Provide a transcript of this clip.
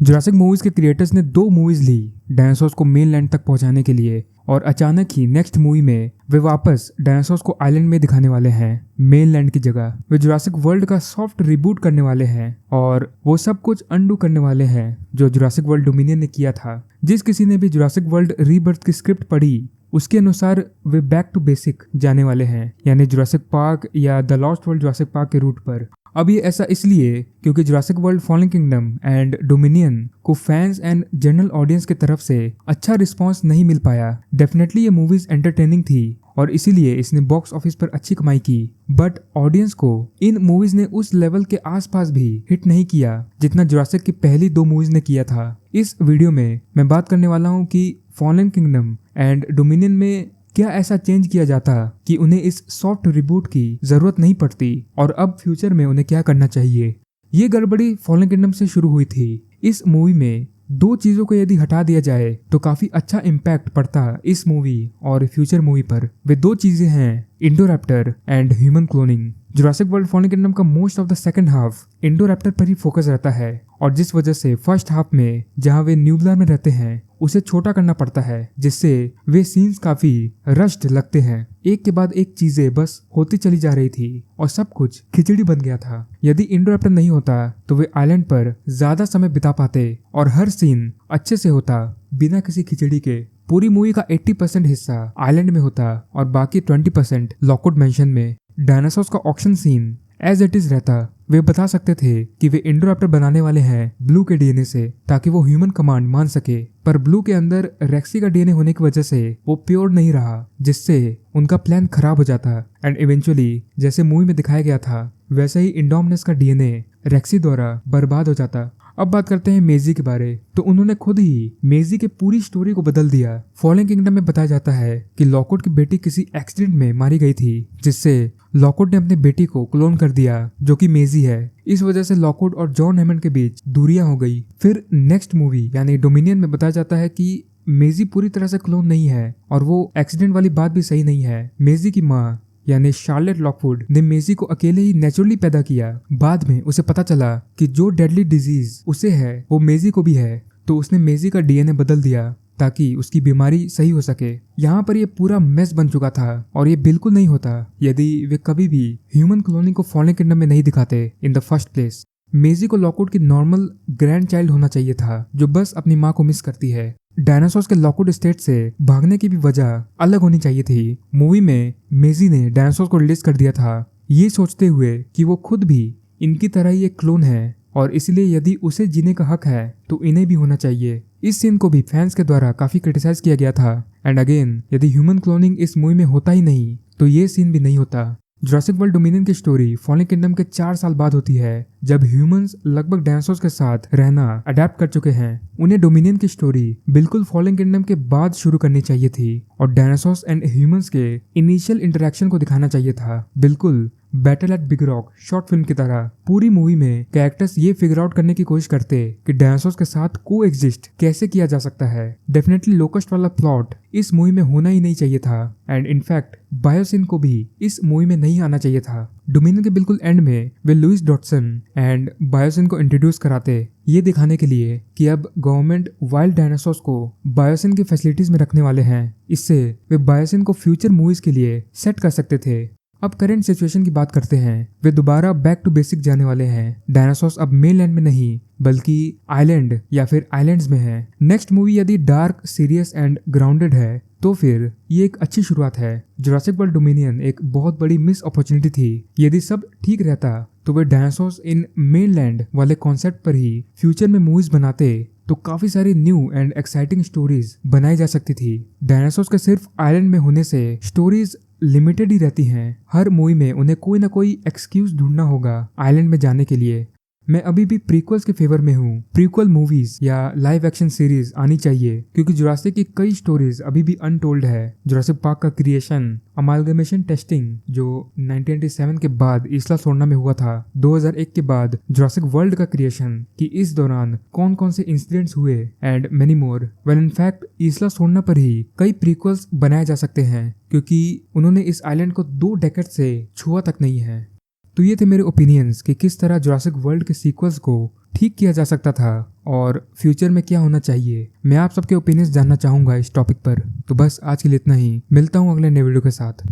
Jurassic movies के creators ने 2 movies ली dinosaurs को मेनलैंड तक पहुंचाने के लिए, और अचानक ही नेक्स्ट मूवी में वे वापस डायनासोर्स को आइलैंड में दिखाने वाले हैं मेनलैंड की जगह। वे जुरासिक वर्ल्ड का सॉफ्ट रिबूट करने वाले हैं और वो सब कुछ अंडू करने वाले हैं जो जुरासिक वर्ल्ड डोमिनियन ने किया था। जिस किसी ने भी जुरासिक वर्ल्ड रीबर्थ की स्क्रिप्ट पढ़ी उसके अनुसार वे बैक टू बेसिक जाने वाले हैं, यानी जुरासिक पार्क या the lost world Jurassic park के रूट पर। अब ये ऐसा इसलिए क्योंकि Jurassic World Fallen kingdom and dominion को फैंस एंड जनरल ऑडियंस की तरफ से अच्छा रिस्पांस नहीं मिल पाया। डेफिनेटली ये मूवीज एंटरटेनिंग थी और इसीलिए इसने बॉक्स ऑफिस पर अच्छी कमाई की, बट ऑडियंस को इन मूवीज ने उस लेवल के आसपास भी हिट नहीं किया जितना जुरासिक की पहली 2 मूवीज ने किया था। इस वीडियो में मैं बात करने वाला हूँ कि फॉलन किंगडम एंड डोमिनियन में क्या ऐसा चेंज किया जाता कि उन्हें इस सॉफ्ट रिबूट की जरूरत नहीं पड़ती और अब फ्यूचर में उन्हें क्या करना चाहिए। ये गड़बड़ी फॉलन किंगडम से शुरू हुई थी। इस मूवी में 2 चीजों को यदि हटा दिया जाए तो काफी अच्छा इम्पैक्ट पड़ता इस मूवी और फ्यूचर मूवी पर। वे 2 चीजें हैं, Indoraptor and human cloning. Jurassic World Fallen Kingdom का most of the second half Indoraptor पर ही फोकस रहता है और जिस वजह से फर्स्ट हाफ में जहां वे न्यूब्लर में रहते हैं उसे छोटा करना पड़ता है, जिससे वे सीन्स काफी रश्ड लगते हैं। एक के बाद एक चीजें बस होती चली जा रही थी और सब कुछ खिचड़ी बन गया था। यदि इंडोरैप्टर नहीं होता तो वे आइलैंड पर ज्यादा समय बिता पाते और हर सीन अच्छे से होता बिना किसी खिचड़ी के। पूरी मूवी का 80% हिस्सा आइलैंड में होता और बाकी 20% लॉकवुड मैंशन में। डायनासोर्स का auction scene as it is रहता। वे बता सकते थे कि वे इंडोरैप्टर बनाने वाले हैं ब्लू के डीएनए से ताकि वो ह्यूमन कमांड मान सके, पर ब्लू के अंदर रेक्सी का डीएनए होने की वजह से वो प्योर नहीं रहा, जिससे उनका प्लान खराब हो जाता। एंड इवेंचुअली जैसे मूवी में दिखाया गया था वैसे ही इंडोमिनस का डीएनए रेक्सी द्वारा बर्बाद हो जाता। अब बात करते हैं मेजी के बारे, तो उन्होंने खुद ही मेजी के पूरी स्टोरी को बदल दिया। फॉलन किंगडम में बताया जाता है कि लॉकवुड की बेटी किसी एक्सीडेंट में मारी गई थी, जिससे लॉकवुड ने अपनी बेटी को क्लोन कर दिया जो कि मेजी है। इस वजह से लॉकवुड और जॉन हेमंड के बीच दूरियां हो गई। फिर नेक्स्ट मूवी यानी डोमिनियन में बताया जाता है कि मेजी पूरी तरह से क्लोन नहीं है और वो एक्सीडेंट वाली बात भी सही नहीं है। मेजी की माँ यानी शार्लेट लॉकवुड ने मेजी को अकेले ही नेचुरली पैदा किया। बाद में उसे पता चला कि जो डेडली डिजीज उसे है वो मेजी को भी है, तो उसने मेजी का डीएनए बदल दिया ताकि उसकी बीमारी सही हो सके। यहाँ पर ये पूरा मेस बन चुका था और ये बिल्कुल नहीं होता यदि वे कभी भी ह्यूमन क्लोनिंग को फॉलन किंगडम में नहीं दिखाते इन द फर्स्ट प्लेस। मेजी को लॉकवुड की नॉर्मल ग्रैंड चाइल्ड होना चाहिए था जो बस अपनी माँ को मिस करती है। डायनासोर्स के लॉकवुड स्टेट से भागने की भी वजह अलग होनी चाहिए थी। मूवी में मेजी ने डायनासोर्स को रिलीज कर दिया था ये सोचते हुए कि वो खुद भी इनकी तरह ही एक क्लोन है और इसलिए यदि उसे जीने का हक है तो इन्हें भी होना चाहिए। इस सीन को भी फैंस के द्वारा काफी क्रिटिसाइज किया गया था। एंड अगेन यदि ह्यूमन क्लोनिंग इस मूवी में होता ही नहीं तो ये सीन भी नहीं होता। जुरासिक वर्ल्ड डोमिनियन की स्टोरी फॉलन किंगडम के 4 साल बाद होती है जब ह्यूमंस लगभग डायनासोर्स के साथ रहना अडेप्ट कर चुके हैं। उन्हें डोमिनियन की स्टोरी बिल्कुल फॉलन किंगडम के बाद शुरू करनी चाहिए थी और डायनासोर्स एंड ह्यूमंस के इनिशियल इंटरेक्शन को दिखाना चाहिए था, बिल्कुल battle eight big rock short film की तरह। पूरी मूवी में कैरेक्टर्स ये फिगर आउट करने की कोशिश करते कि डायनासोर्स के साथ को एग्जिस्ट कैसे किया जा सकता है। डेफिनेटली लोकस्ट वाला प्लॉट इस मूवी में होना ही नहीं चाहिए था एंड इनफैक्ट बायोसिन को भी इस मूवी में नहीं आना चाहिए था। डोमिनियन के बिल्कुल एंड में वे लुइस डॉटसन एंड बायोसिन को इंट्रोड्यूस कराते ये दिखाने के लिए कि अब गवर्नमेंट वाइल्ड डायनासोर्स को बायोसिन की फैसिलिटीज में रखने वाले हैं। इससे वे बायोसिन को फ्यूचर मूवीज के लिए सेट कर सकते थे। अब करंट सिचुएशन की बात करते हैं। वे दोबारा बैक टू बेसिक जाने वाले हैं। डायनासोर्स अब मेनलैंड में नहीं बल्कि आइलैंड या फिर आइलैंड्स में है। नेक्स्ट मूवी यदि डार्क, सीरियस एंड ग्राउंडेड है तो फिर ये एक अच्छी शुरुआत है। जुरासिक वर्ल्ड डोमिनियन एक बहुत बड़ी मिस अपॉर्चुनिटी थी। यदि सब ठीक रहता तो वे डायनासोर्स इन मेनलैंड वाले कॉन्सेप्ट पर ही फ्यूचर में मूवीज बनाते तो काफी सारी न्यू एंड एक्साइटिंग स्टोरीज बनाई जा सकती थी। डायनासोर्स के सिर्फ आइलैंड में होने से स्टोरीज लिमिटेड ही रहती हैं। हर मूवी में उन्हें कोई ना कोई एक्सक्यूज ढूंढना होगा आइलैंड में जाने के लिए। मैं अभी भी प्रीक्वल्स के फेवर में हूँ। प्रीक्वल मूवीज या लाइव एक्शन सीरीज आनी चाहिए क्योंकि जुरासिक की कई स्टोरीज अभी भी अनटोल्ड है। जुरासिक पार्क का क्रिएशन, अमालगमेशन टेस्टिंग जो 1997 के बाद इसला सोर्ना में हुआ था, 2001 के बाद जुरासिक वर्ल्ड का क्रिएशन कि इस दौरान कौन कौन से इंसिडेंट्स हुए and many more. Well in fact Isla Sorna पर ही कई प्रीक्वल्स बनाए जा सकते हैं क्योंकि उन्होंने इस आइलैंड को 2 डेकेड से छुआ तक नहीं है। तो ये थे मेरे ओपिनियंस कि किस तरह जुरासिक वर्ल्ड के सीक्वल्स को ठीक किया जा सकता था और फ्यूचर में क्या होना चाहिए। मैं आप सबके ओपिनियंस जानना चाहूंगा इस टॉपिक पर। तो बस आज के लिए इतना ही, मिलता हूँ अगले नए वीडियो के साथ।